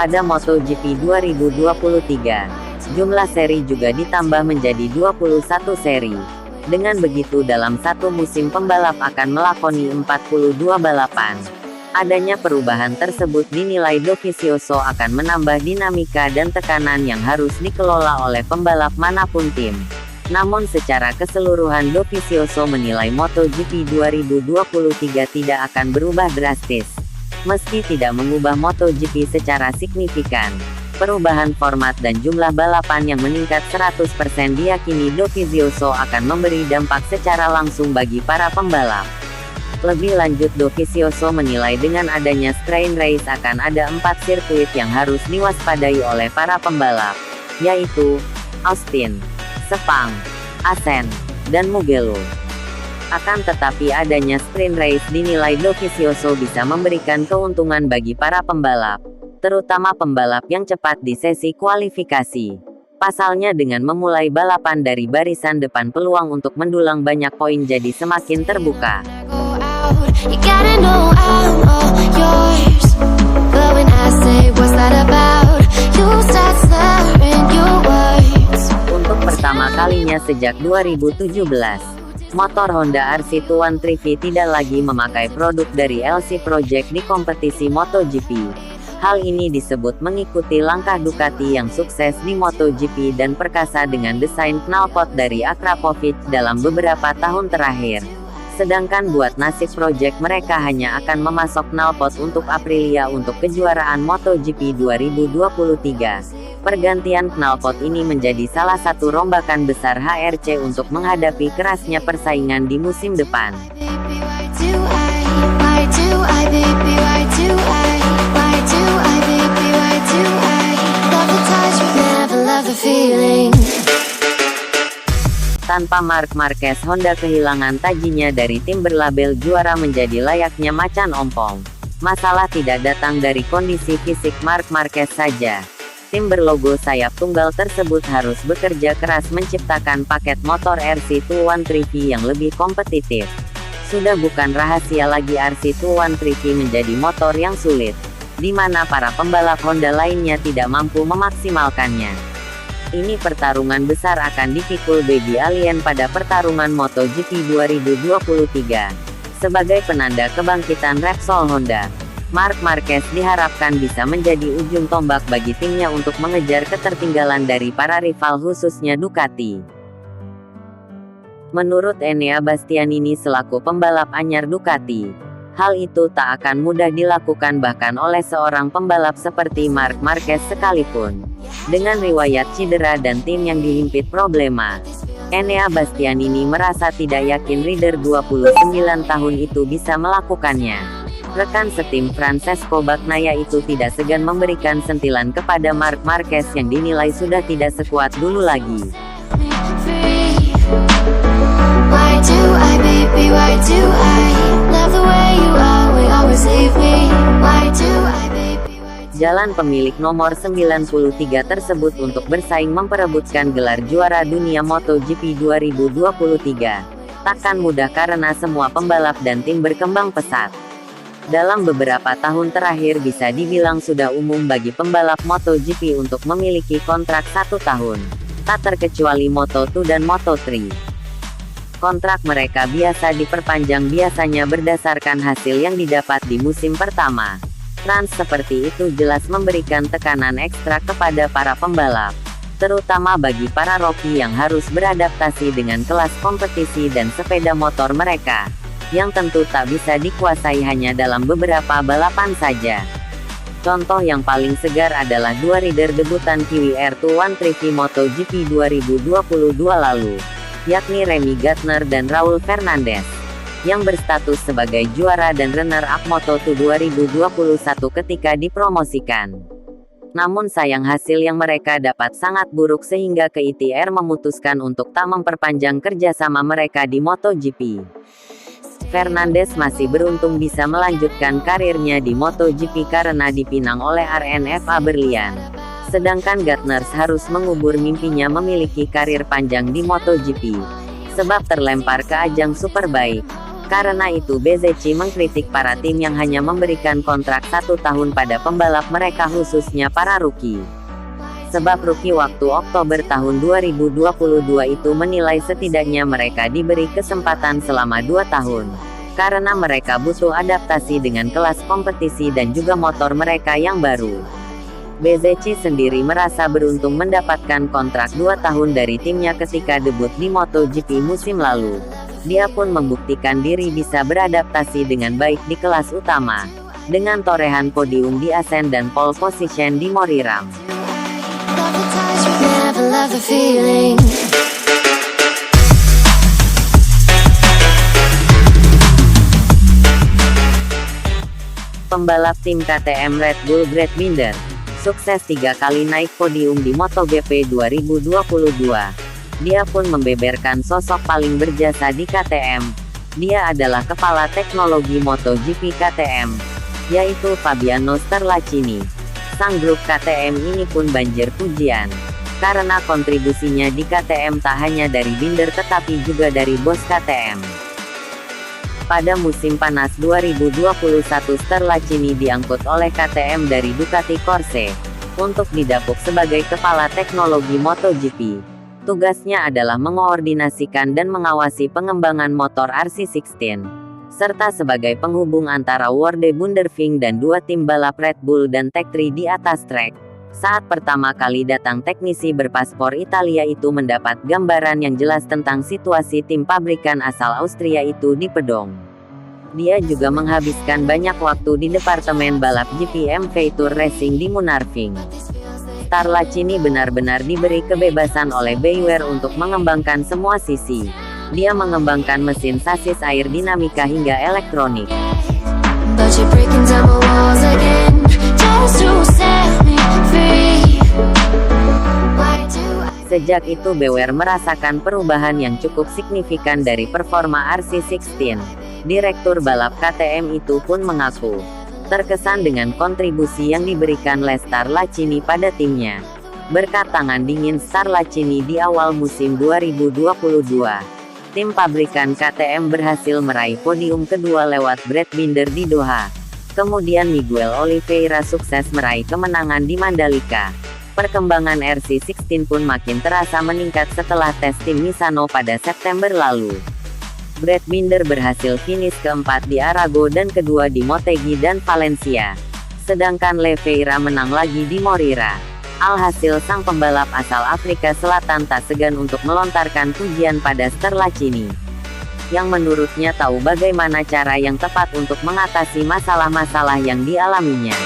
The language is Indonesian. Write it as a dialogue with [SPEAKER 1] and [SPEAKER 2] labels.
[SPEAKER 1] pada MotoGP 2023. Jumlah seri juga ditambah menjadi 21 seri. Dengan begitu dalam satu musim pembalap akan melakoni 42 balapan. Adanya perubahan tersebut dinilai Dovizioso akan menambah dinamika dan tekanan yang harus dikelola oleh pembalap manapun tim. Namun secara keseluruhan Dovizioso menilai MotoGP 2023 tidak akan berubah drastis. Meski tidak mengubah MotoGP secara signifikan, perubahan format dan jumlah balapan yang meningkat 100% diyakini Dovizioso akan memberi dampak secara langsung bagi para pembalap. Lebih lanjut Dovizioso menilai dengan adanya Strain Race akan ada 4 sirkuit yang harus diwaspadai oleh para pembalap, yaitu Austin, Sepang, Assen, dan Mugello. Akan tetapi adanya sprint race dinilai Dovizioso bisa memberikan keuntungan bagi para pembalap, terutama pembalap yang cepat di sesi kualifikasi. Pasalnya dengan memulai balapan dari barisan depan peluang untuk mendulang banyak poin jadi semakin terbuka. Untuk pertama kalinya sejak 2017, motor Honda RC213V tidak lagi memakai produk dari LC Project di kompetisi MotoGP. Hal ini disebut mengikuti langkah Ducati yang sukses di MotoGP dan perkasa dengan desain knalpot dari Akrapovic dalam beberapa tahun terakhir. Sedangkan buat nasib Project mereka hanya akan memasok knalpot untuk Aprilia untuk kejuaraan MotoGP 2023. Pergantian knalpot ini menjadi salah satu rombakan besar HRC untuk menghadapi kerasnya persaingan di musim depan. Tanpa Marc Marquez, Honda kehilangan tajinya dari tim berlabel juara menjadi layaknya macan ompong. Masalah tidak datang dari kondisi fisik Marc Marquez saja. Tim berlogo sayap tunggal tersebut harus bekerja keras menciptakan paket motor RC213V yang lebih kompetitif. Sudah bukan rahasia lagi RC213V menjadi motor yang sulit, di mana para pembalap Honda lainnya tidak mampu memaksimalkannya. Ini pertarungan besar akan dipikul Baby Alien pada pertarungan MotoGP 2023. Sebagai penanda kebangkitan Repsol Honda, Marc Marquez diharapkan bisa menjadi ujung tombak bagi timnya untuk mengejar ketertinggalan dari para rival khususnya Ducati. Menurut Enea Bastianini selaku pembalap anyar Ducati, hal itu tak akan mudah dilakukan bahkan oleh seorang pembalap seperti Marc Marquez sekalipun. Dengan riwayat cedera dan tim yang dihimpit problema, Enea Bastianini merasa tidak yakin rider 29 tahun itu bisa melakukannya. Rekan setim Francesco Bagnaia itu tidak segan memberikan sentilan kepada Marc Marquez yang dinilai sudah tidak sekuat dulu lagi. Jalan pemilik nomor 93 tersebut untuk bersaing memperebutkan gelar juara dunia MotoGP 2023 takkan mudah karena semua pembalap dan tim berkembang pesat. Dalam beberapa tahun terakhir bisa dibilang sudah umum bagi pembalap MotoGP untuk memiliki kontrak 1 tahun, tak terkecuali Moto2 dan Moto3. Kontrak mereka biasa diperpanjang biasanya berdasarkan hasil yang didapat di musim pertama. Trans seperti itu jelas memberikan tekanan ekstra kepada para pembalap, terutama bagi para rookie yang harus beradaptasi dengan kelas kompetisi dan sepeda motor mereka, yang tentu tak bisa dikuasai hanya dalam beberapa balapan saja. Contoh yang paling segar adalah dua rider debutan Kiwi R213V MotoGP 2022 lalu, yakni Remy Gardner dan Raul Fernandez, yang berstatus sebagai juara dan runner-up Moto2 2021 ketika dipromosikan. Namun sayang hasil yang mereka dapat sangat buruk sehingga KITR memutuskan untuk tak memperpanjang kerjasama mereka di MotoGP. Fernandez masih beruntung bisa melanjutkan karirnya di MotoGP karena dipinang oleh RNFA Berlian. Sedangkan Gardner harus mengubur mimpinya memiliki karir panjang di MotoGP, sebab terlempar ke ajang Superbike. Karena itu Bezzecchi mengkritik para tim yang hanya memberikan kontrak 1 tahun pada pembalap mereka khususnya para rookie. Sebab rookie waktu Oktober tahun 2022 itu menilai setidaknya mereka diberi kesempatan selama 2 tahun. Karena mereka butuh adaptasi dengan kelas kompetisi dan juga motor mereka yang baru. Bezzecchi sendiri merasa beruntung mendapatkan kontrak 2 tahun dari timnya ketika debut di MotoGP musim lalu. Dia pun membuktikan diri bisa beradaptasi dengan baik di kelas utama, dengan torehan podium di Assen dan pole position di Moriram. Pembalap tim KTM Red Bull Brad Binder, sukses 3 kali naik podium di MotoGP 2022. Dia pun membeberkan sosok paling berjasa di KTM. Dia adalah kepala teknologi MotoGP KTM, yaitu Fabiano Sterlacchini. Sang grup KTM ini pun banjir pujian, karena kontribusinya di KTM tak hanya dari Binder tetapi juga dari bos KTM. Pada musim panas 2021 Sterlacchini diangkut oleh KTM dari Ducati Corse, untuk didapuk sebagai kepala teknologi MotoGP. Tugasnya adalah mengoordinasikan dan mengawasi pengembangan motor RC16, serta sebagai penghubung antara World Wunderwing dan 2 tim balap Red Bull dan Tech3 di atas trek. Saat pertama kali datang teknisi berpaspor Italia itu mendapat gambaran yang jelas tentang situasi tim pabrikan asal Austria itu di pedong. Dia juga menghabiskan banyak waktu di departemen balap GP Tour Racing di Munarving. Sterlacchini benar-benar diberi kebebasan oleh BYR untuk mengembangkan semua sisi. Dia mengembangkan mesin sasis air dinamika hingga elektronik. Sejak itu BYR merasakan perubahan yang cukup signifikan dari performa RC16. Direktur balap KTM itu pun mengaku terkesan dengan kontribusi yang diberikan Sterlacchini pada timnya. Berkat tangan dingin Sterlacchini di awal musim 2022, tim pabrikan KTM berhasil meraih podium kedua lewat Brad Binder di Doha. Kemudian Miguel Oliveira sukses meraih kemenangan di Mandalika. Perkembangan RC16 pun makin terasa meningkat setelah tes tim Misano pada September lalu. Brad Binder berhasil finish keempat di Arago dan kedua di Motegi dan Valencia. Sedangkan Oliveira menang lagi di Morira. Alhasil sang pembalap asal Afrika Selatan tak segan untuk melontarkan pujian pada Sterlacchini, yang menurutnya tahu bagaimana cara yang tepat untuk mengatasi masalah-masalah yang dialaminya.